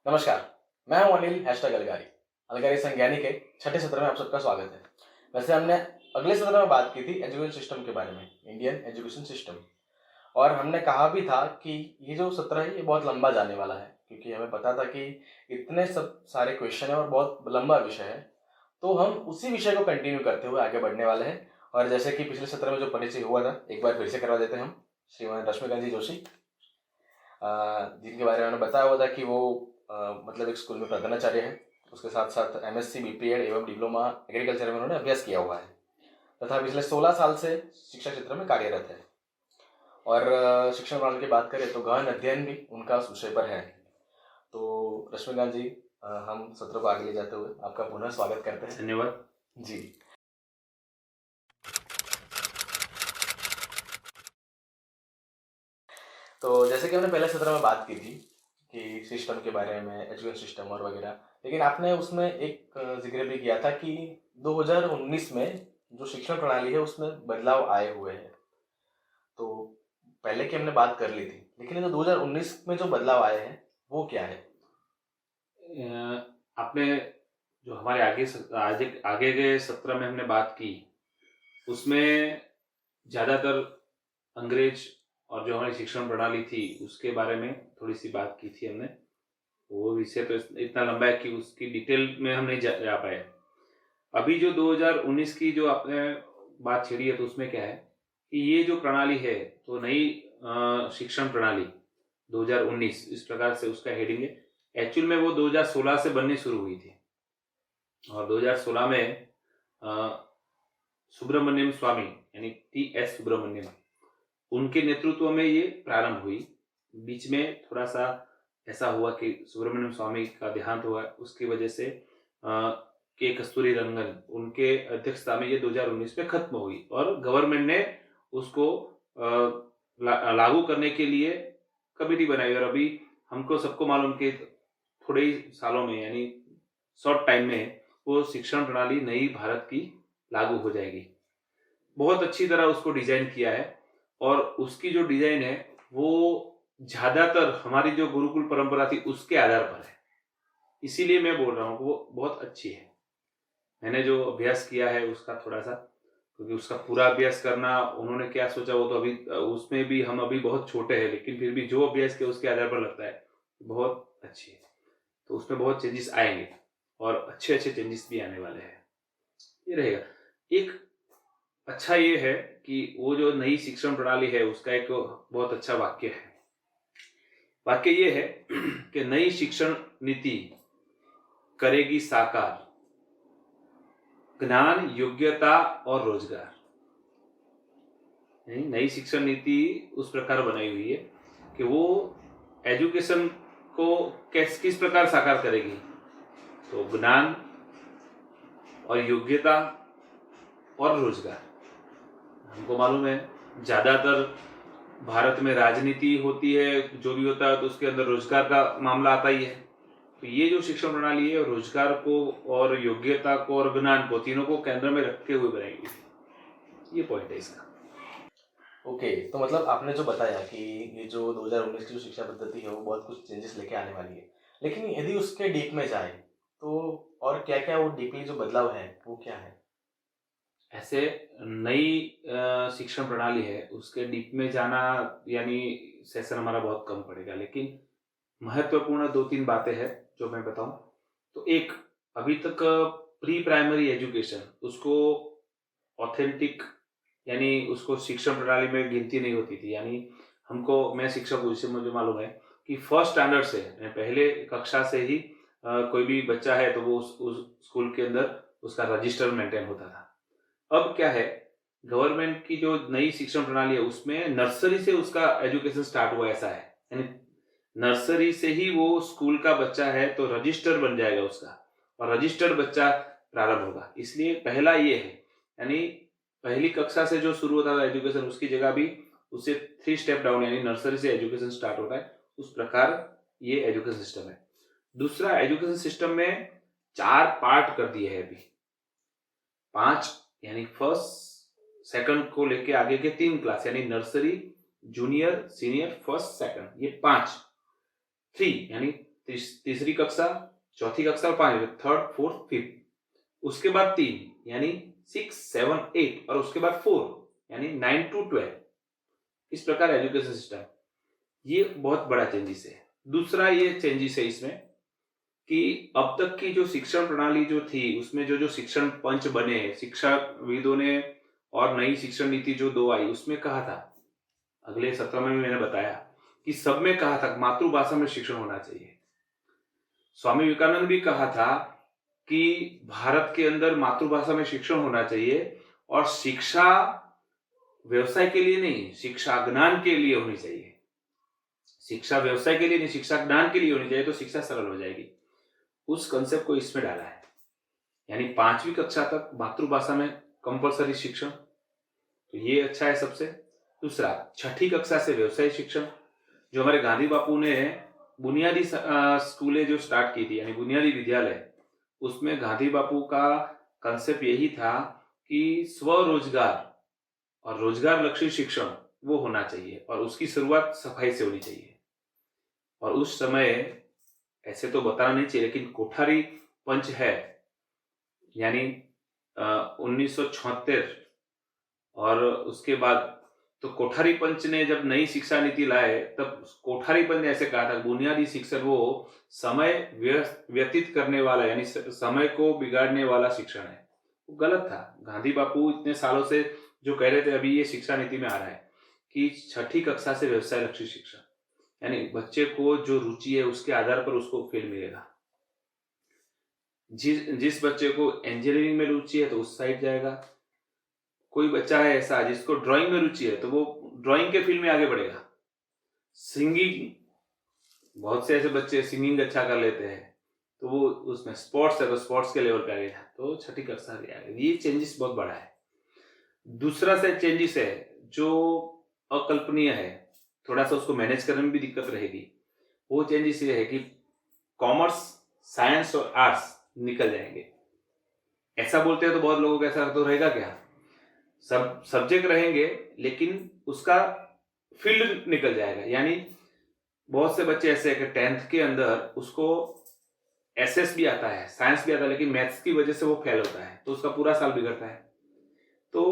नमस्कार, मैं हूं अनिल #अलगारी। अलगारी संज्ञानी के छठे सत्र में आप सबका स्वागत है। वैसे हमने अगले सत्र में बात की थी एजुकेशन सिस्टम के बारे में, इंडियन एजुकेशन सिस्टम। और हमने कहा भी था कि ये जो सत्र है ये बहुत लंबा जाने वाला है, क्योंकि हमें पता था कि इतने सब सारे क्वेश्चन है और बहुत लंबा विषय है। तो हम उसी विषय को कंटिन्यू करते हुए आगे बढ़ने वाले हैं। और जैसे कि पिछले सत्र में जो परिचय हुआ था, एक बार फिर से करवा देते हैं हम। श्रीमान रश्मिकांत जी जोशी, जिनके बारे में उन्होंने बताया हुआ था कि वो मतलब एक स्कूल में प्रधानाचार्य है। उसके साथ साथ एमएससी बीपीएड एवं डिप्लोमा एग्रीकल्चर में उन्होंने अभ्यास किया हुआ है तथा पिछले 16 साल से शिक्षा क्षेत्र में कार्यरत है। और शिक्षण प्रणाली की बात करें तो गहन अध्ययन भी उनका उस विषय पर है। तो रश्मिकांत जी, हम सत्र को आगे ले जाते हुए आपका पुनः स्वागत करते हैं। धन्यवाद जी। तो जैसे कि हमने पहले सत्र में बात की थी कि सिस्टम के बारे में, एजुकेशन सिस्टम और वगैरह, लेकिन आपने उसमें एक जिक्र भी किया था कि 2019 में जो शिक्षण प्रणाली है उसमें बदलाव आए हुए हैं। तो पहले की हमने बात कर ली थी, लेकिन ये जो 2019 में जो बदलाव आए हैं वो क्या है? आपने जो हमारे आगे के सत्र में हमने बात की उसमें ज़्यादातर अंग्रेज और जो हमारी शिक्षण प्रणाली थी उसके बारे में थोड़ी सी बात की थी हमने। वो विषय तो इतना लंबा है कि उसकी डिटेल में हम नहीं जा पाए। अभी जो 2019 की जो आपने बात छेड़ी है तो उसमें क्या है कि ये जो प्रणाली है तो नई शिक्षण प्रणाली 2019 इस प्रकार से उसका हेडिंग है। एक्चुअल में वो 2016 से बननी शुरू हुई थी और 2016 में सुब्रमण्यम स्वामी यानी टी.एस. सुब्रमण्यम उनके नेतृत्व में ये प्रारंभ हुई। बीच में थोड़ा सा ऐसा हुआ कि सुब्रमण्यम स्वामी का देहांत हुआ, उसकी वजह से के कस्तूरी रंगन उनके अध्यक्षता में ये 2019 में खत्म हुई और गवर्नमेंट ने उसको लागू करने के लिए कमेटी बनाई। और अभी हमको सबको मालूम कि थोड़े ही सालों में यानी शॉर्ट टाइम में वो शिक्षण प्रणाली नई भारत की लागू हो जाएगी। बहुत अच्छी तरह उसको डिजाइन किया है और उसकी जो डिजाइन है वो ज्यादातर हमारी जो गुरुकुल परंपरा थी उसके आधार पर है। इसीलिए मैं बोल रहा हूँ कि वो बहुत अच्छी है। मैंने जो अभ्यास किया है उसका थोड़ा सा, क्योंकि उसका पूरा अभ्यास करना उन्होंने क्या सोचा वो तो अभी उसमें भी हम अभी बहुत छोटे हैं, लेकिन फिर भी जो अभ्यास किया उसके आधार पर लगता है बहुत अच्छी है। तो उसमें बहुत चेंजेस आएंगे और अच्छे अच्छे चेंजेस भी आने वाले हैं। ये रहेगा। एक अच्छा ये है कि वो जो नई शिक्षण प्रणाली है उसका एक बहुत अच्छा वाक्य है। वाक्य ये है कि नई शिक्षण नीति करेगी साकार ज्ञान, योग्यता और रोजगार। नई शिक्षण नीति उस प्रकार बनाई हुई है कि वो एजुकेशन को किस प्रकार साकार करेगी, तो ज्ञान और योग्यता और रोजगार। हमको मालूम है ज्यादातर भारत में राजनीति होती है, जो भी होता है तो उसके अंदर रोजगार का मामला आता ही है। तो ये जो शिक्षण प्रणाली है रोजगार को और योग्यता को और ज्ञान को तीनों को केंद्र में रखते हुए बनाएगी। ये पॉइंट है इसका। ओके, तो मतलब आपने जो बताया कि ये जो 2019 की जो शिक्षा पद्धति है वो बहुत कुछ चेंजेस लेके आने वाली है, लेकिन यदि उसके डीप में जाए तो और क्या क्या वो डीपली जो बदलाव है वो क्या है? ऐसे नई शिक्षण प्रणाली है उसके डीप में जाना यानी सेशन हमारा बहुत कम पड़ेगा, लेकिन महत्वपूर्ण 2-3 बातें हैं जो मैं बताऊं। तो एक, अभी तक प्री प्राइमरी एजुकेशन उसको ऑथेंटिक यानी उसको शिक्षण प्रणाली में गिनती नहीं होती थी। यानी हमको, मैं शिक्षक हूँ इससे मुझे मालूम है कि फर्स्ट स्टैंडर्ड से पहले कक्षा से ही कोई भी बच्चा है तो वो उस स्कूल के अंदर उसका रजिस्टर मेंटेन होता था। अब क्या है, गवर्नमेंट की जो नई शिक्षण प्रणाली है उसमें नर्सरी से उसका एजुकेशन स्टार्ट हुआ ऐसा है। यानी नर्सरी से ही वो स्कूल का बच्चा है तो रजिस्टर बन जाएगा उसका और रजिस्टर्ड बच्चा प्रारंभ होगा। इसलिए पहला ये है, यानी पहली कक्षा से जो शुरू होता था एजुकेशन उसकी जगह भी उससे 3 स्टेप डाउन यानी नर्सरी से एजुकेशन स्टार्ट होता है। उस प्रकार ये एजुकेशन सिस्टम है। दूसरा, एजुकेशन सिस्टम में 4 पार्ट कर दिए हैं अभी। 5 यानी फर्स्ट सेकंड को लेके आगे के 3 क्लास यानी nursery, junior, senior, first, second, ये 5। 3 यानी तीसरी कक्षा, चौथी कक्षा और 5वीं, थर्ड, फोर्थ, फिफ्थ, उसके बाद 3 यानी 6, 7, 8 और उसके बाद 4 यानी 9 to 12। इस प्रकार एजुकेशन सिस्टम, ये बहुत बड़ा चेंजेस है। दूसरा ये चेंजेस है इसमें कि अब तक की जो शिक्षण प्रणाली जो थी उसमें जो शिक्षण पंच बने, शिक्षाविदों ने और नई शिक्षण नीति जो 2 आई उसमें कहा था, अगले सत्र में भी मैंने बताया कि सब में कहा था मातृभाषा में शिक्षण होना चाहिए। स्वामी विवेकानंद भी कहा था कि भारत के अंदर मातृभाषा में शिक्षण होना चाहिए और शिक्षा व्यवसाय के लिए नहीं, शिक्षा ज्ञान के लिए होनी चाहिए। शिक्षा व्यवसाय के लिए नहीं, शिक्षा ज्ञान के लिए होनी चाहिए, तो शिक्षा सरल हो जाएगी। उस कंसेप्ट को इसमें डाला है, यानी 5वीं कक्षा तक मातृभाषा में कंपलसरी शिक्षण, तो ये अच्छा है सबसे। दूसरा, 6ठी कक्षा से व्यवसाय शिक्षण, जो हमारे गांधी बापू ने बुनियादी स्कूलें जो स्टार्ट की थी, यानी बुनियादी विद्यालय, उसमें गांधी बापू का कंसेप्ट यही था कि स्वरोजगार और रोजगार लक्षी शिक्षण वो होना चाहिए और उसकी शुरुआत सफाई से होनी चाहिए। और उस समय ऐसे तो बताना नहीं चाहिए, लेकिन कोठारी पंच है, यानी 1976 और उसके बाद तो कोठारी पंच ने जब नई शिक्षा नीति लाए तब कोठारी पंच ने ऐसे कहा था बुनियादी शिक्षण वो समय व्यतीत करने वाला, यानी समय को बिगाड़ने वाला शिक्षण है। वो गलत था। गांधी बापू इतने सालों से जो कह रहे थे, अभी ये शिक्षा नीति में आ रहा है कि 6ठी कक्षा से व्यवसाय लक्षी शिक्षा, यानी बच्चे को जो रुचि है उसके आधार पर उसको फील्ड मिलेगा। जिस बच्चे को इंजीनियरिंग में रुचि है तो उस साइड जाएगा। कोई बच्चा है ऐसा जिसको ड्राइंग में रुचि है तो वो ड्राइंग के फील्ड में आगे बढ़ेगा। सिंगिंग, बहुत से ऐसे बच्चे सिंगिंग अच्छा कर लेते हैं तो वो उसमें स्पोर्ट्स है तो स्पोर्ट्स के लेवल पे आ गया, तो 6ठी कक्षा से आ गया। ये चेंजेस बहुत बड़ा है। दूसरा से चेंजेस है जो अकल्पनीय है, थोड़ा सा उसको मैनेज करने में भी दिक्कत रहेगी। वो चेंजेस ये है कि कॉमर्स, साइंस और आर्ट्स निकल जाएंगे। ऐसा बोलते हैं तो बहुत लोगों को ऐसा तो रहेगा क्या, सब सब्जेक्ट रहेंगे लेकिन उसका फील्ड निकल जाएगा। यानी बहुत से बच्चे ऐसे हैं कि 10th के अंदर उसको एसएस भी आता है, साइंस भी आता है, लेकिन मैथ्स की वजह से वो फेल होता है तो उसका पूरा साल बिगड़ता है। तो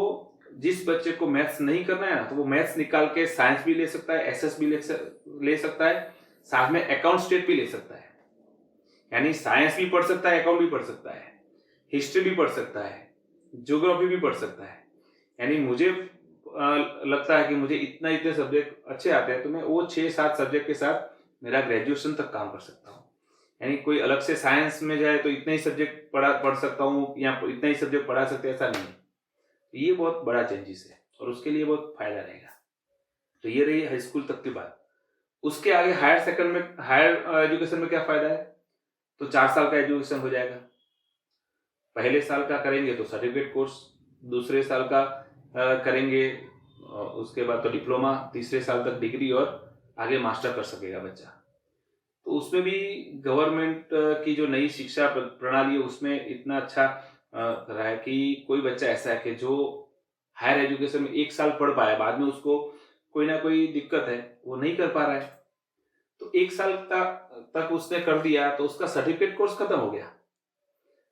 जिस बच्चे को मैथ्स नहीं करना है ना, तो वो मैथ्स निकाल के साइंस भी ले सकता है, एसएस भी ले सकता है, साथ में अकाउंट स्टेट भी ले सकता है। यानी साइंस भी पढ़ सकता है, अकाउंट भी पढ़ सकता है, हिस्ट्री भी पढ़ सकता है, ज्योग्राफी भी पढ़ सकता है। यानी मुझे लगता है कि मुझे इतने सब्जेक्ट अच्छे आते हैं तो मैं वो 6-7 सब्जेक्ट के साथ मेरा ग्रेजुएशन तक काम कर सकता हूँ। यानी कोई अलग से साइंस में जाए तो इतने ही सब्जेक्ट पढ़ सकता हूँ या इतना ही सब्जेक्ट पढ़ा सकते हैं, ऐसा नहीं है। ये बहुत बड़ा चेंजेस है और उसके लिए बहुत फायदा रहेगा। तो ये रही हाई स्कूल तक की बात। उसके आगे हायर एजुकेशन में क्या फायदा है, तो 4 साल का एजुकेशन हो जाएगा। पहले साल का करेंगे तो सर्टिफिकेट कोर्स, दूसरे साल का करेंगे उसके बाद तो डिप्लोमा, तीसरे साल तक डिग्री और आगे मास्टर कर सकेगा बच्चा। तो उसमें भी गवर्नमेंट की जो नई शिक्षा प्रणाली है उसमें इतना अच्छा रहा है कि कोई बच्चा ऐसा है कि जो हायर एजुकेशन में 1 साल पढ़ पाया, बाद में उसको कोई ना कोई दिक्कत है, वो नहीं कर पा रहा है, तो 1 साल तक उसने कर दिया तो उसका सर्टिफिकेट कोर्स खत्म हो गया।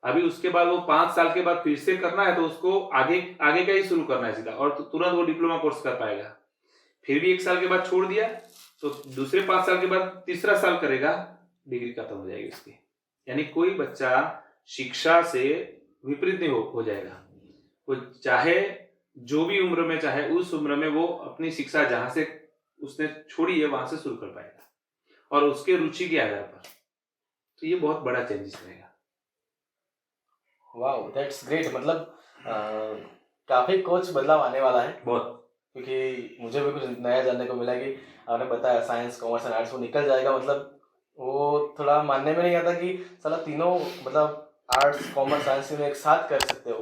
अभी उसके बाद वो 5 साल के बाद फिर से करना है तो उसको आगे का ही शुरू करना है सीधा, और तो तुरंत वो डिप्लोमा कोर्स कर पाएगा। फिर भी 1 साल के बाद छोड़ दिया तो दूसरे 5 साल के बाद तीसरा साल करेगा, डिग्री खत्म हो जाएगी उसकी। यानी कोई बच्चा शिक्षा से विपरीत नहीं हो जाएगा। वो चाहे जो भी उम्र में चाहे उस उम्र में वो अपनी शिक्षा जहां से उसने छोड़ी है वहां से शुरू कर पाएगा और उसके रुचि के आधार पर। तो ये बहुत बड़ा चेंजेस रहेगा। Wow, that's great. मतलब काफी कुछ बदलाव आने वाला है बहुत, क्योंकि मुझे भी कुछ नया जानने को मिला कि आपने बताया साइंस, कॉमर्स एंड आर्ट्स वो निकल जाएगा। मतलब वो थोड़ा मानने में नहीं आता कि साला तीनों मतलब आर्ट्स, कॉमर्स, साइंस में एक साथ कर सकते हो,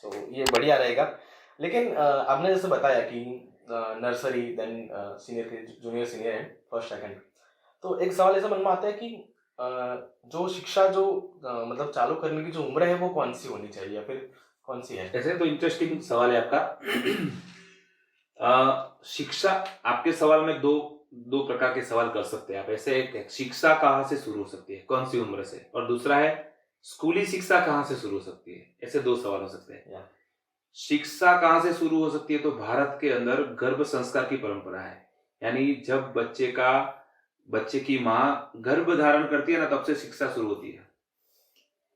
तो ये बढ़िया रहेगा। लेकिन आपने जैसे बताया कि nursery, then senior, junior, senior and first, second, तो एक सवाल ऐसा मन में आता है कि जो शिक्षा जो मतलब चालू करने की जो उम्र है वो कौन सी होनी चाहिए या फिर कौन सी है? ऐसे तो इंटरेस्टिंग सवाल है आपका। शिक्षा, आपके सवाल में 2 दो प्रकार के सवाल कर सकते हैं आप। ऐसे एक है, शिक्षा कहाँ से शुरू हो सकती है, कौन सी उम्र से, और दूसरा है स्कूली शिक्षा कहाँ से शुरू हो सकती है। ऐसे दो सवाल हो सकते हैं। या शिक्षा कहाँ से शुरू हो सकती है, तो भारत के अंदर गर्भ संस्कार की परंपरा है। यानी जब बच्चे की माँ गर्भ धारण करती है ना, तब से शिक्षा शुरू होती है।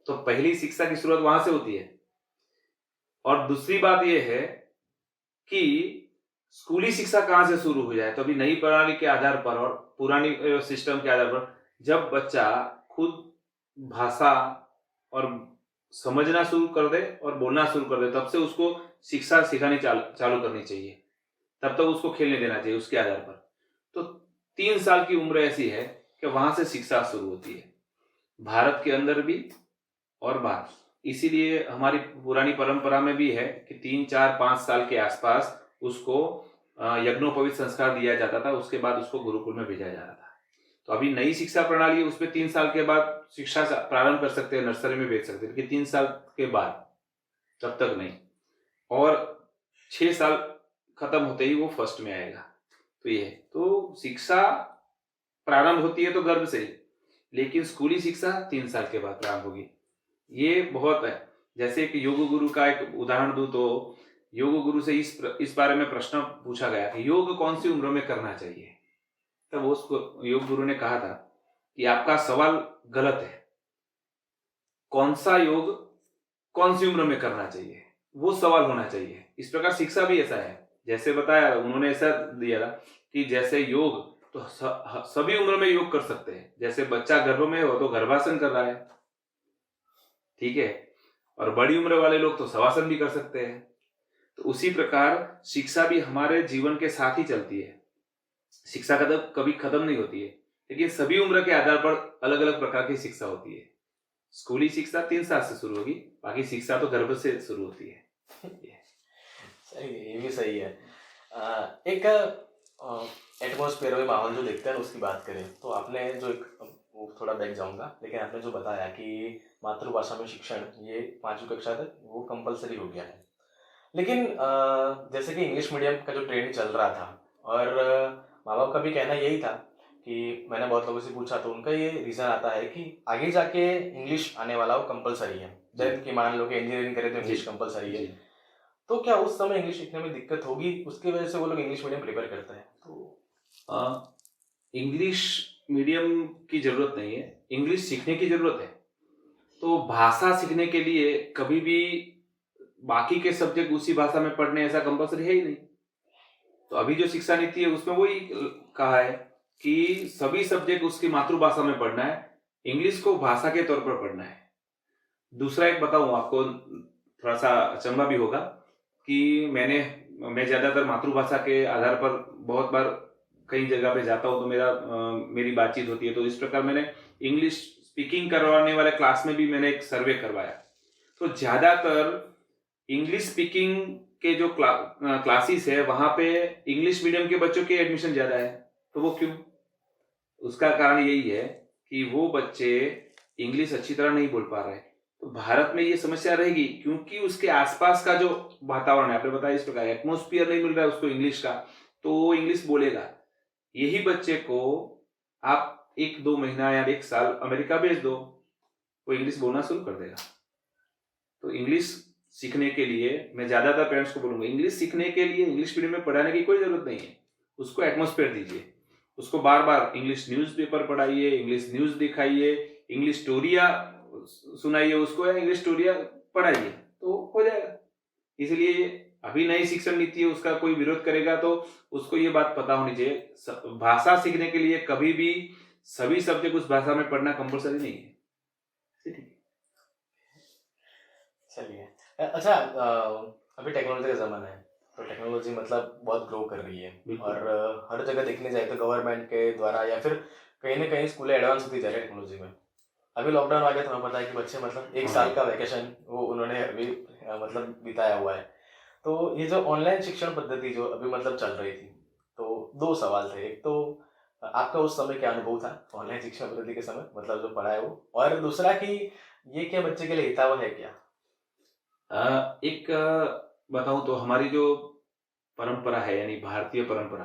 तो पहली शिक्षा की शुरुआत वहां से होती है। और दूसरी बात यह है कि स्कूली शिक्षा कहाँ से शुरू हो जाए, तो अभी नई प्रणाली के आधार पर और पुरानी सिस्टम के आधार पर जब बच्चा खुद भाषा और समझना शुरू कर दे और बोलना शुरू कर दे, तब से उसको शिक्षा सिखानी चालू करनी चाहिए। तब तक उसको खेलने देना चाहिए उसके आधार पर। तो 3 साल की उम्र ऐसी है कि वहां से शिक्षा शुरू होती है, भारत के अंदर भी और बाहर। इसीलिए हमारी पुरानी परंपरा में भी है कि 3, 4, 5 साल के आसपास उसको यज्ञोपवीत संस्कार दिया जाता था, उसके बाद उसको गुरुकुल में भेजा जाता था। तो अभी नई शिक्षा प्रणाली है, उसमें 3 साल के बाद शिक्षा प्रारंभ कर सकते हैं, नर्सरी में भेज सकते हैं, लेकिन 3 साल के बाद, तब तक नहीं। और 6 साल खत्म होते ही वो फर्स्ट में आएगा। तो ये तो शिक्षा प्रारंभ होती है तो गर्भ से ही, लेकिन स्कूली शिक्षा 3 साल के बाद प्रारंभ होगी। ये बहुत है। जैसे कि योग गुरु का एक उदाहरण दूं तो योग गुरु से इस बारे में प्रश्न पूछा गया कि योग कौन सी उम्र में करना चाहिए। तब उसको योग गुरु ने कहा था कि आपका सवाल गलत है, कौन सा योग कौन सी उम्र में करना चाहिए, वो सवाल होना चाहिए। इस प्रकार शिक्षा भी ऐसा है। जैसे बताया उन्होंने, ऐसा दिया था कि जैसे योग तो सभी उम्र में योग कर सकते हैं। जैसे बच्चा गर्भ में हो तो गर्भासन कर रहा है, ठीक है, और बड़ी उम्र वाले लोग तो शवासन भी कर सकते हैं। तो उसी प्रकार शिक्षा भी हमारे जीवन के साथ ही चलती है। शिक्षा कभी खत्म नहीं होती है, लेकिन सभी उम्र के आधार पर अलग अलग प्रकार की शिक्षा होती है। स्कूली शिक्षा 3 साल से शुरू होगी, बाकी शिक्षा तो गर्भ से शुरू होती है। सही है, ये भी सही है। एक एटमॉस्फेयर में माहौल जो देखते हैं उसकी बात करें तो आपने जो एक वो थोड़ा बैक जाऊंगा, लेकिन आपने जो बताया कि मातृभाषा में शिक्षण ये 5वीं कक्षा तक वो कंपलसरी हो गया है, लेकिन जैसे कि इंग्लिश मीडियम का जो ट्रेंड चल रहा था और माँ बाप का भी कहना यही था कि मैंने बहुत लोगों से पूछा तो उनका ये रीज़न आता है कि आगे जाके इंग्लिश आने वाला वो कंपलसरी है। जैसे कि मान लो कि इंजीनियरिंग करें तो इंग्लिश कंपलसरी है, तो क्या उस समय इंग्लिश सीखने में दिक्कत होगी, उसकी वजह से वो लोग इंग्लिश मीडियम प्रेफर करते हैं? तो इंग्लिश मीडियम की जरूरत नहीं है, इंग्लिश सीखने की जरूरत है। तो भाषा सीखने के लिए कभी भी बाकी के सब्जेक्ट उसी भाषा में पढ़ने ऐसा कंपलसरी है ही नहीं। तो अभी जो शिक्षा नीति है उसमें वही कहा है कि सभी सब्जेक्ट उसकी मातृभाषा में पढ़ना है, इंग्लिश को भाषा के तौर पर पढ़ना है। दूसरा एक बताऊं आपको, थोड़ा सा अचंभा भी होगा कि मैं ज्यादातर मातृभाषा के आधार पर बहुत बार कई जगह पे जाता हूं, तो मेरी बातचीत होती है। तो इस प्रकार मैंने इंग्लिश स्पीकिंग करवाने वाले क्लास में भी मैंने एक सर्वे करवाया, तो ज्यादातर इंग्लिश स्पीकिंग के जो क्लासेस है वहां पे इंग्लिश मीडियम के बच्चों के एडमिशन ज्यादा है। तो वो क्यों? उसका कारण यही है कि वो बच्चे इंग्लिश अच्छी तरह नहीं बोल पा रहे। तो भारत में ये समस्या रहेगी क्योंकि उसके आसपास का जो वातावरण है, आपने बताया इस प्रकार एटमोस्फियर नहीं मिल रहा है उसको इंग्लिश का, तो वो इंग्लिश बोलेगा। यही बच्चे को आप 1-2 महीना या 1 साल अमेरिका भेज दो, वो इंग्लिश बोलना शुरू कर देगा। तो इंग्लिश सीखने के लिए मैं ज्यादातर पेरेंट्स को बोलूंगा, इंग्लिश सीखने के लिए इंग्लिश मीडियम में पढ़ाने की कोई जरूरत नहीं है। उसको एटमोस्फेयर दीजिए, उसको बार बार इंग्लिश न्यूज़पेपर पढ़ाइए, इंग्लिश न्यूज दिखाइए, इंग्लिश स्टोरिया सुनाइए उसको, या इंग्लिश स्टोरिया पढ़ाइए, तो हो जाएगा। इसलिए अभी नई शिक्षण नीति है, उसका कोई विरोध करेगा तो उसको ये बात पता होनी चाहिए, भाषा सीखने के लिए कभी भी सभी सब्जेक्ट उस भाषा में पढ़ना कंपलसरी नहीं है। ठीक है, चलिए। अच्छा, अभी टेक्नोलॉजी का ज़माना है, तो टेक्नोलॉजी मतलब बहुत ग्रो कर रही है और हर जगह देखने जाए तो गवर्नमेंट के द्वारा या फिर कहीं ना कहीं स्कूलें एडवांस होती जा रही है टेक्नोलॉजी में। अभी लॉकडाउन आ गया तो हमें पता है कि बच्चे मतलब 1 साल का वैकेशन वो उन्होंने अभी मतलब बिताया हुआ है। तो ये जो ऑनलाइन शिक्षण पद्धति जो अभी मतलब चल रही थी, तो 2 सवाल थे। एक तो आपका उस समय क्या अनुभव था ऑनलाइन शिक्षा पद्धति के समय, मतलब जो पढ़ा है वो, और दूसरा कि ये क्या बच्चे के लिए हितावह है क्या? एक बताऊं तो हमारी जो परंपरा है, यानी भारतीय परंपरा,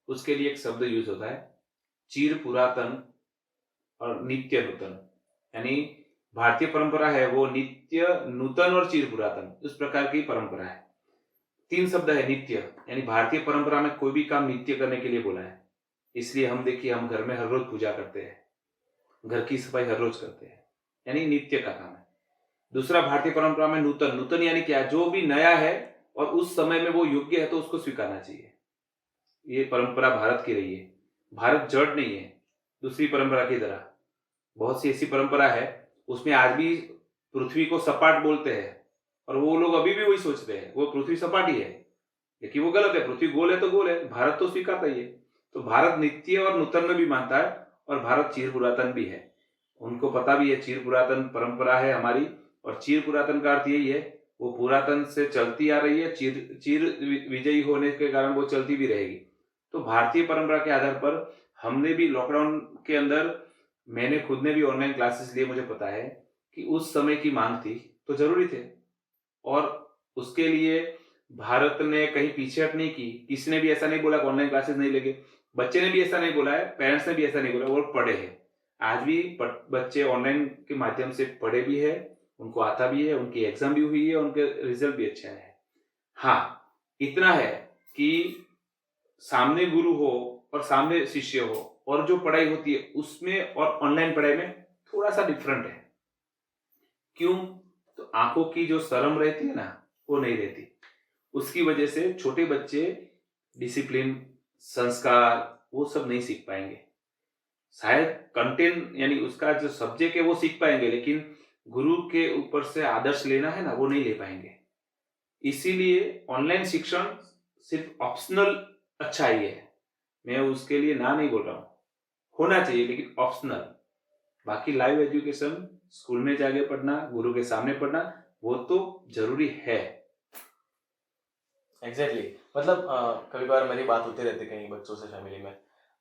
उसके लिए एक शब्द यूज होता है, चिर पुरातन और नित्य नूतन। यानी भारतीय परंपरा है वो नित्य नूतन और चिर पुरातन, उस प्रकार की परंपरा है। 3 शब्द है नित्य, यानी भारतीय परंपरा में कोई भी काम नित्य करने के लिए बोला है। इसलिए हम देखिए, हम घर में हर रोज पूजा करते हैं, घर की सफाई हर रोज करते हैं, यानी नित्य का काम है। दूसरा, भारतीय परंपरा में नूतन, नूतन यानी क्या, जो भी नया है और उस समय में वो योग्य है तो उसको स्वीकारना चाहिए। ये परंपरा भारत की रही है। भारत जड़ नहीं है दूसरी परंपरा की तरह। बहुत सी ऐसी परंपरा है उसमें आज भी पृथ्वी को सपाट बोलते हैं और वो लोग अभी भी वही सोचते हैं, वो पृथ्वी सपाट ही है, लेकिन वो गलत है। पृथ्वी गोल है तो गोल है, भारत तो स्वीकारता ही है। तो भारत नित्य और नूतन में भी मानता है और भारत चिर पुरातन भी है। उनको पता भी है चिर पुरातन परंपरा है हमारी, और चिर पुरातन का अर्थ यही है वो पुरातन से चलती आ रही है, चिर चिर विजयी होने के कारण वो चलती भी रहेगी। तो भारतीय परंपरा के आधार पर हमने भी लॉकडाउन के अंदर, मैंने खुद ने भी ऑनलाइन क्लासेस लिए, मुझे पता है कि उस समय की मांग थी तो जरूरी थे, और उसके लिए भारत ने कहीं पीछे हट नहीं की। किसी ने भी ऐसा नहीं बोला कि ऑनलाइन क्लासेस नहीं लगे, बच्चे ने भी ऐसा नहीं बोला है, पेरेंट्स ने भी ऐसा नहीं बोला, वो पढ़े हैं। आज भी बच्चे ऑनलाइन के माध्यम से पढ़े भी है, उनको आता भी है, उनकी एग्जाम भी हुई है, उनके रिजल्ट भी अच्छे आए हैं। हाँ, इतना है कि सामने गुरु हो और सामने शिष्य हो, और जो पढ़ाई होती है उसमें और ऑनलाइन पढ़ाई में थोड़ा सा डिफरेंट है। क्यों? तो आंखों की जो शर्म रहती है ना, वो नहीं रहती। उसकी वजह से छोटे बच्चे डिसिप्लिन, संस्कार वो सब नहीं सीख पाएंगे। शायद कंटेंट यानी उसका जो सब्जेक्ट है वो सीख पाएंगे, लेकिन गुरु के ऊपर से आदर्श लेना है ना, वो नहीं ले पाएंगे। इसीलिए ऑनलाइन शिक्षण सिर्फ ऑप्शनल अच्छा ही है, मैं उसके लिए ना नहीं बोल रहा हूँ, होना चाहिए लेकिन ऑप्शनल। बाकी लाइव एजुकेशन, स्कूल में जाके पढ़ना, गुरु के सामने पढ़ना, वो तो जरूरी है। एग्जैक्टली मतलब कभी बार मेरी बात होती रहती कहीं बच्चों से फैमिली में,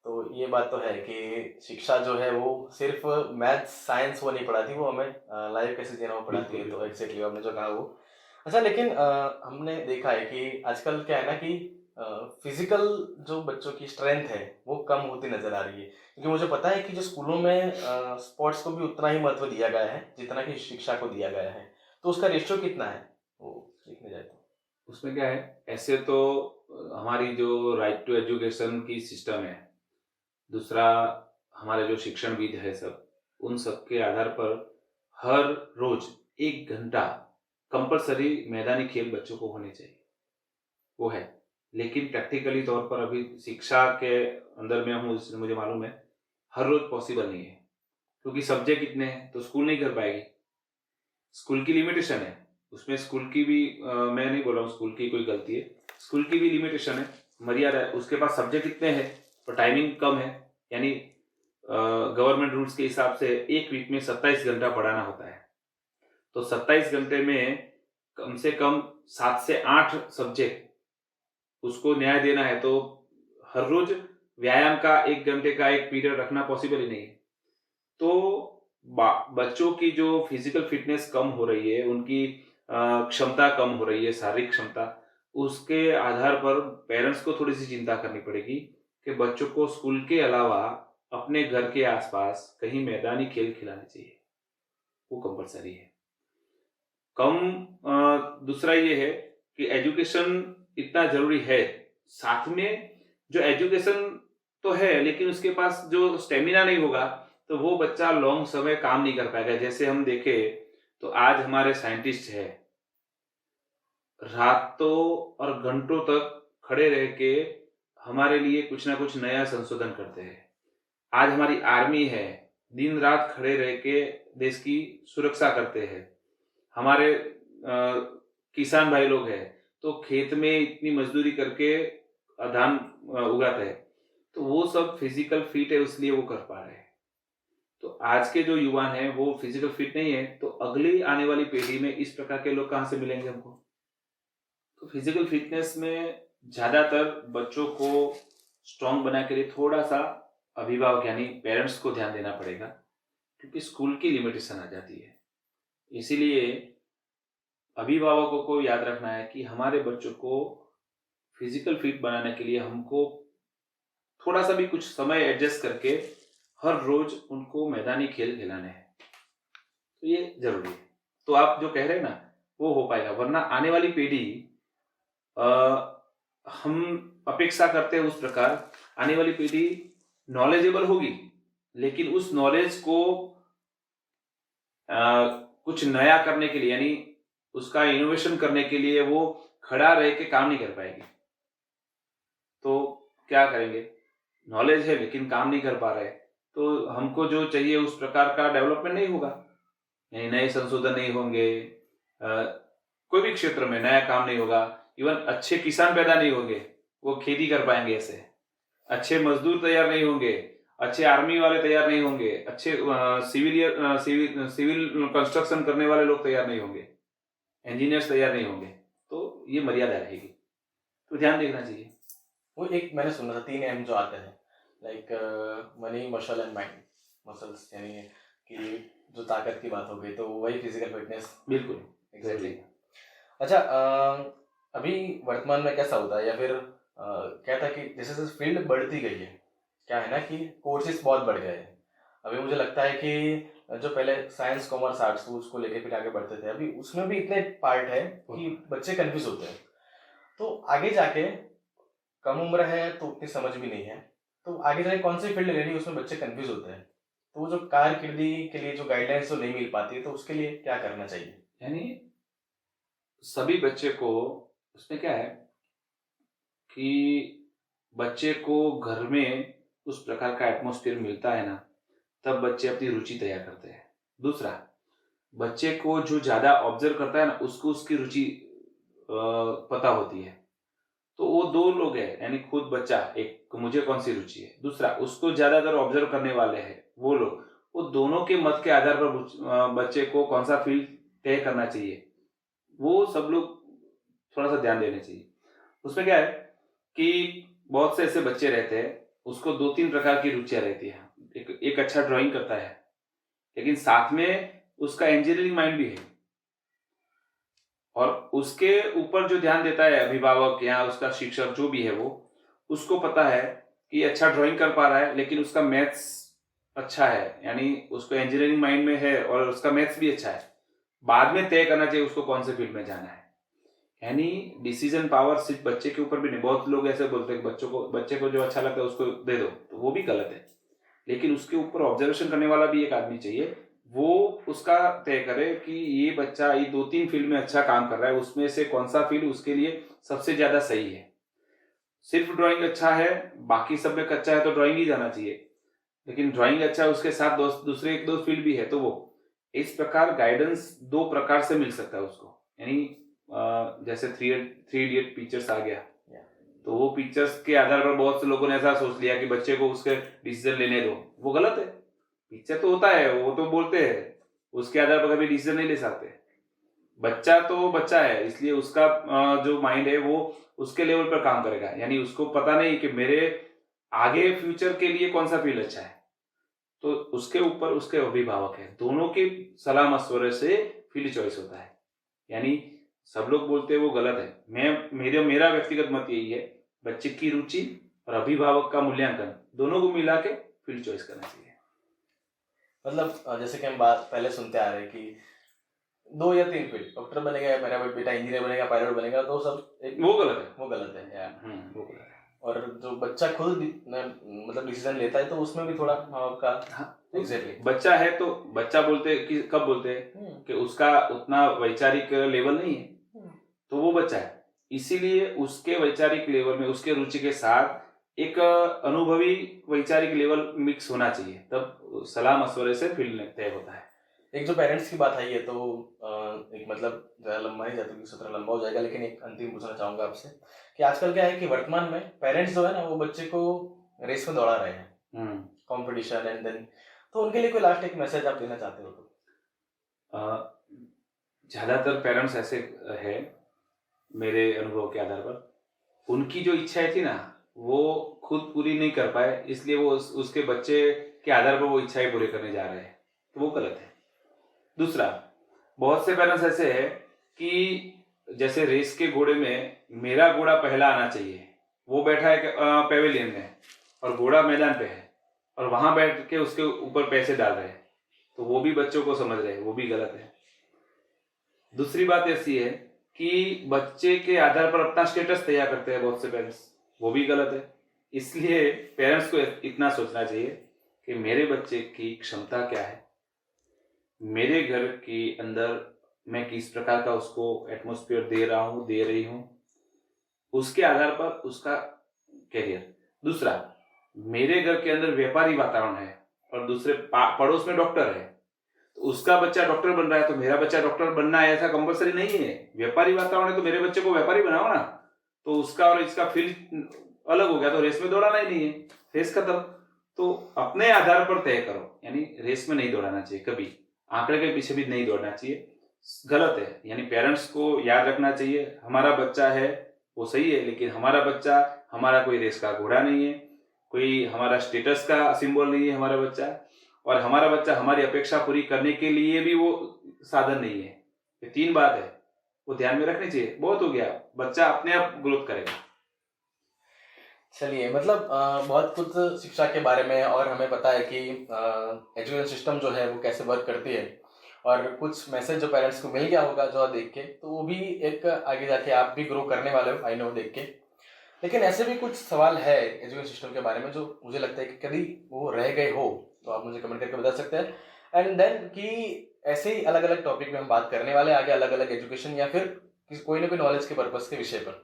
तो ये बात तो है कि शिक्षा जो है वो सिर्फ मैथ्स साइंस वो नहीं पढ़ाती, वो हमें लाइफ कैसे जीना वो पढ़ाती है। बिल्कुल, तो एग्जैक्टली आपने जो कहा वो अच्छा। लेकिन हमने देखा है कि आजकल क्या है ना कि फिजिकल जो बच्चों की स्ट्रेंथ है वो कम होती नजर आ रही है, क्योंकि मुझे पता है कि जो स्कूलों में स्पोर्ट्स को भी उतना ही महत्व दिया गया है जितना कि शिक्षा को दिया गया है। तो उसका रेशियो कितना है वो देखने जाए तो? उसमें क्या है, ऐसे तो हमारी जो राइट टू एजुकेशन की सिस्टम है, दूसरा हमारे जो शिक्षणविद है सब, उन सब के आधार पर हर रोज 1 घंटा कंपलसरी मैदानी खेल बच्चों को होने चाहिए, वो है। लेकिन प्रैक्टिकली तौर पर अभी शिक्षा के अंदर में हूँ इसलिए मुझे मालूम है हर रोज पॉसिबल नहीं है, क्योंकि सब्जेक्ट इतने हैं तो स्कूल नहीं कर पाएगी। स्कूल की लिमिटेशन है, उसमें स्कूल की भी मैं नहीं बोल रहा हूँ स्कूल की कोई गलती है, स्कूल की भी लिमिटेशन है, मर्यादा है। उसके पास सब्जेक्ट इतने हैं और टाइमिंग कम है, यानी गवर्नमेंट रूल्स के हिसाब से एक वीक में 27 घंटा पढ़ाना होता है। तो 27 घंटे में कम से कम 7 से 8 सब्जेक्ट उसको न्याय देना है, तो हर रोज व्यायाम का 1 घंटे का एक पीरियड रखना पॉसिबल ही नहीं है। तो बच्चों की जो फिजिकल फिटनेस कम हो रही है, उनकी क्षमता कम हो रही है, शारीरिक क्षमता, उसके आधार पर पेरेंट्स को थोड़ी सी चिंता करनी पड़ेगी कि बच्चों को स्कूल के अलावा अपने घर के आसपास कहीं मैदानी खेल खिलाने चाहिए, वो कंपलसरी है। कम दूसरा ये है कि एजुकेशन इतना जरूरी है, साथ में जो एजुकेशन तो है लेकिन उसके पास जो स्टेमिना नहीं होगा तो वो बच्चा लॉन्ग समय काम नहीं कर पाएगा। जैसे हम देखें तो आज हमारे साइंटिस्ट है, रातों और घंटों तक खड़े रह के हमारे लिए कुछ ना कुछ नया संशोधन करते हैं। आज हमारी आर्मी है, दिन रात खड़े रह के देश की सुरक्षा करते हैं। हमारे किसान भाई लोग हैं तो खेत में इतनी मजदूरी करके धान उगाते हैं, तो वो सब फिजिकल फिट है इसलिए वो कर पा रहे हैं। तो आज के जो युवा हैं वो फिजिकल फिट नहीं है, तो अगली आने वाली पीढ़ी में इस प्रकार के लोग कहाँ से मिलेंगे हमको? तो फिजिकल फिटनेस में ज्यादातर बच्चों को स्ट्रांग बनाने के लिए थोड़ा सा अभिभावक यानी पेरेंट्स को ध्यान देना पड़ेगा, क्योंकि स्कूल की लिमिटेशन आ जाती है। इसीलिए अभिभावकों को याद रखना है कि हमारे बच्चों को फिजिकल फिट बनाने के लिए हमको थोड़ा सा भी कुछ समय एडजस्ट करके हर रोज उनको मैदानी खेल खिलाने हैं, तो ये जरूरी है। तो आप जो कह रहे हैं ना वो हो पाएगा, वरना आने वाली पीढ़ी हम अपेक्षा करते हैं उस प्रकार आने वाली पीढ़ी नॉलेजेबल होगी, लेकिन उस नॉलेज को कुछ नया करने के लिए यानी उसका इनोवेशन करने के लिए वो खड़ा रह के काम नहीं कर पाएगी। तो क्या करेंगे? नॉलेज है लेकिन काम नहीं कर पा रहे, तो हमको जो चाहिए उस प्रकार का डेवलपमेंट नहीं होगा, यानी नए संशोधन नहीं होंगे, कोई भी क्षेत्र में नया काम नहीं होगा, इवन अच्छे किसान पैदा नहीं होंगे, वो खेती कर पाएंगे ऐसे, अच्छे मजदूर तैयार नहीं होंगे, अच्छे आर्मी वाले तैयार नहीं होंगे, अच्छे सिविल कंस्ट्रक्शन करने वाले लोग तैयार नहीं होंगे, इंजीनियर्स तैयार नहीं होंगे, तो ये मर्यादा रहेगी, तो ध्यान देखना चाहिए। वो एक मैंने सुना था 3 एम जो आते हैं, like money, muscle and mind. Muscles यानी कि जो ताकत की बात हो गई, तो वही फिजिकल फिटनेस। बिल्कुल एग्जैक्टली। अच्छा, अभी वर्तमान में कैसा होता है, या फिर क्या था कि जैसे जैसे फील्ड बढ़ती गई है, क्या है ना कि कोर्सेज बहुत बढ़ गए हैं। अभी मुझे लगता है कि जो पहले साइंस, कॉमर्स, आर्ट्स उसको लेके फिर आगे बढ़ते थे, अभी उसमें भी इतने पार्ट है कि बच्चे कंफ्यूज होते हैं। तो आगे जाके कम उम्र है तो उतनी समझ भी नहीं है, तो आगे जाके कौन सी फील्ड लेनी उसमें बच्चे कंफ्यूज होते हैं। तो वो जो कारकिर्दी के लिए जो गाइडलाइंस तो नहीं मिल पाती, तो उसके लिए क्या करना चाहिए? यानी सभी बच्चे को उसमें क्या है कि बच्चे को घर में उस प्रकार का एटमॉस्फेयर मिलता है ना, तब बच्चे अपनी रुचि तैयार करते हैं। दूसरा, बच्चे को जो ज्यादा ऑब्जर्व करता है ना, उसको उसकी रुचि पता होती है। तो वो दो लोग हैं, यानी खुद बच्चा, एक मुझे कौन सी रुचि है, दूसरा उसको ज्यादातर ऑब्जर्व करने वाले हैं वो लोग, वो दोनों के मत के आधार पर बच्चे को कौन सा फील्ड तय करना चाहिए, वो सब लोग थोड़ा सा ध्यान देने चाहिए। उसमें क्या है कि बहुत से ऐसे बच्चे रहते हैं, उसको 2-3 प्रकार की रुचियां रहती है। एक अच्छा ड्राइंग करता है, लेकिन साथ में उसका इंजीनियरिंग माइंड भी है, और उसके ऊपर जो ध्यान देता है अभिभावक या उसका शिक्षक जो भी है, वो उसको पता है कि अच्छा ड्राइंग कर पा रहा है, लेकिन उसका मैथ्स अच्छा है, यानी उसको इंजीनियरिंग माइंड में है और उसका मैथ्स भी अच्छा है। बाद में तय करना चाहिए उसको कौन से फील्ड में जाना है। यानी डिसीजन पावर सिर्फ बच्चे के ऊपर भी नहीं। बहुत लोग ऐसे बोलते हैं बच्चे को जो अच्छा लगता है उसको दे दो, तो वो भी गलत है। लेकिन उसके ऊपर ऑब्जर्वेशन करने वाला भी एक आदमी चाहिए, वो उसका तय करे कि ये बच्चा ये 2-3 फील्ड में अच्छा काम कर रहा है, उसमें से कौन सा फील्ड उसके लिए सबसे ज्यादा सही है। सिर्फ ड्राइंग अच्छा है, बाकी सब में कच्चा है, तो ड्राइंग ही जाना चाहिए। लेकिन ड्राइंग अच्छा है, उसके साथ दूसरे 1-2 फील्ड भी है, तो वो इस प्रकार गाइडेंस 2 प्रकार से मिल सकता है उसको। यानी जैसे 3 इडियट पिक्चर्स आ गया, तो वो पिक्चर्स के आधार पर बहुत से लोगों ने ऐसा सोच लिया कि बच्चे को उसके डिसीजन लेने दो, वो गलत है। पिक्चर तो होता है, वो तो बोलते हैं, उसके आधार पर कभी डिसीजन नहीं ले सकते। बच्चा तो बच्चा है, इसलिए उसका जो माइंड है वो उसके लेवल पर काम करेगा। यानी उसको पता नहीं कि मेरे आगे फ्यूचर के लिए कौन सा फील्ड अच्छा है, तो उसके ऊपर उसके अभिभावक है, दोनों की सलाह मशवरे से फील्ड चॉइस होता है। यानी सब लोग बोलते हैं वो गलत है, मेरा व्यक्तिगत मत यही है, बच्चे की रुचि और अभिभावक का मूल्यांकन दोनों को मिला के फील्ड चॉइस करना चाहिए। मतलब जैसे कि हम बात पहले सुनते आ रहे हैं कि 2 या 3 फील्ड, डॉक्टर बनेगा, मेरा बेटा इंजीनियर बनेगा, पायलट बनेगा, तो सब वो गलत है, वो गलत है यार। वो गलत है। और जो बच्चा खुद मतलब डिसीजन लेता है, तो उसमें भी थोड़ा माँ बाप का। हाँ, एग्जैक्टली। बच्चा है तो बच्चा बोलते कि कब बोलते हैं कि उसका उतना वैचारिक लेवल नहीं है, तो वो बच्चा है, इसीलिए उसके वैचारिक लेवल में उसके रुचि के साथ एक अनुभवी वैचारिक लेवल मिक्स होना चाहिए, तब सलाह मशवरे से फील्ड तय होता है। एक जो पेरेंट्स की बात आई है, तो एक मतलब ज़्यादा लंबा नहीं जाता क्योंकि सत्र लंबा हो जाएगा, लेकिन एक अंतिम पूछना चाहूँगा आपसे कि आजकल क्या है कि वर्तमान में पेरेंट्स जो है ना, वो बच्चे को रेस में दौड़ा रहे हैं, कंपटीशन एंड देन, तो उनके लिए कोई लास्ट एक मैसेज आप देना चाहते हो तो? ज़्यादातर पेरेंट्स ऐसे है मेरे अनुभव के आधार पर, उनकी जो इच्छाएं थी ना वो खुद पूरी नहीं कर पाए, इसलिए वो उसके बच्चे के आधार पर वो इच्छाएं पूरी करने जा रहे हैं, तो वो गलत है। दूसरा, बहुत से पेरेंट्स ऐसे है कि जैसे रेस के घोड़े में मेरा घोड़ा पहला आना चाहिए, वो बैठा है पेवेलियन में और घोड़ा मैदान पे है और वहां बैठ के उसके ऊपर पैसे डाल रहे हैं, तो वो भी बच्चों को समझ रहे हैं, वो भी गलत है। दूसरी बात ऐसी है कि बच्चे के आधार पर अपना स्टेटस तैयार करते हैं बहुत से पेरेंट्स, वो भी गलत है। इसलिए पेरेंट्स को इतना सोचना चाहिए कि मेरे बच्चे की क्षमता क्या है, मेरे घर के अंदर मैं किस प्रकार का उसको एटमॉस्फेयर दे रहा हूँ, दे रही हूँ, उसके आधार पर उसका करियर। दूसरा, मेरे घर के अंदर व्यापारी वातावरण है और दूसरे पड़ोस में डॉक्टर है, तो उसका बच्चा डॉक्टर बन रहा है तो मेरा बच्चा डॉक्टर बनना है ऐसा कंपलसरी नहीं है। व्यापारी वातावरण है तो मेरे बच्चे को व्यापारी बनाओ ना, तो उसका और इसका फील्ड अलग हो गया तो रेस में दौड़ाना ही नहीं है, रेस खत्म। तो अपने आधार पर तय करो, यानी रेस में नहीं दौड़ाना चाहिए, कभी आंकड़े के पीछे भी नहीं दौड़ना चाहिए, गलत है। यानी पेरेंट्स को याद रखना चाहिए हमारा बच्चा है वो सही है, लेकिन हमारा बच्चा हमारा कोई रेस का घोड़ा नहीं है, कोई हमारा स्टेटस का सिंबल नहीं है हमारा बच्चा, और हमारा बच्चा हमारी अपेक्षा पूरी करने के लिए भी वो साधन नहीं है। ये 3 बात है, वो ध्यान में रखनी चाहिए। बहुत हो गया, बच्चा अपने आप ग्रोथ करेगा। चलिए, मतलब बहुत कुछ शिक्षा के बारे में और हमें पता है कि एजुकेशन सिस्टम जो है वो कैसे वर्क करती है, और कुछ मैसेज जो पेरेंट्स को मिल गया होगा जो देख के, तो वो भी एक आगे जाके आप भी ग्रो करने वाले हो, आई नो, देख के। लेकिन ऐसे भी कुछ सवाल है एजुकेशन सिस्टम के बारे में जो मुझे लगता है कि कभी वो रह गए हो, तो आप मुझे कमेंट करके बता सकते हैं। एंड देन कि ऐसे ही अलग अलग टॉपिक में हम बात करने वाले हैं आगे, अलग अलग एजुकेशन या फिर कोई ना कोई नॉलेज के पर्पस के विषय पर।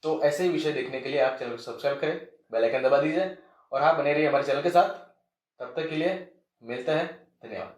तो ऐसे ही विषय देखने के लिए आप चैनल को सब्सक्राइब करें, बेल आइकन दबा दीजिए, और हाँ, बने रहिए हमारे चैनल के साथ। तब तक के लिए मिलते हैं, धन्यवाद।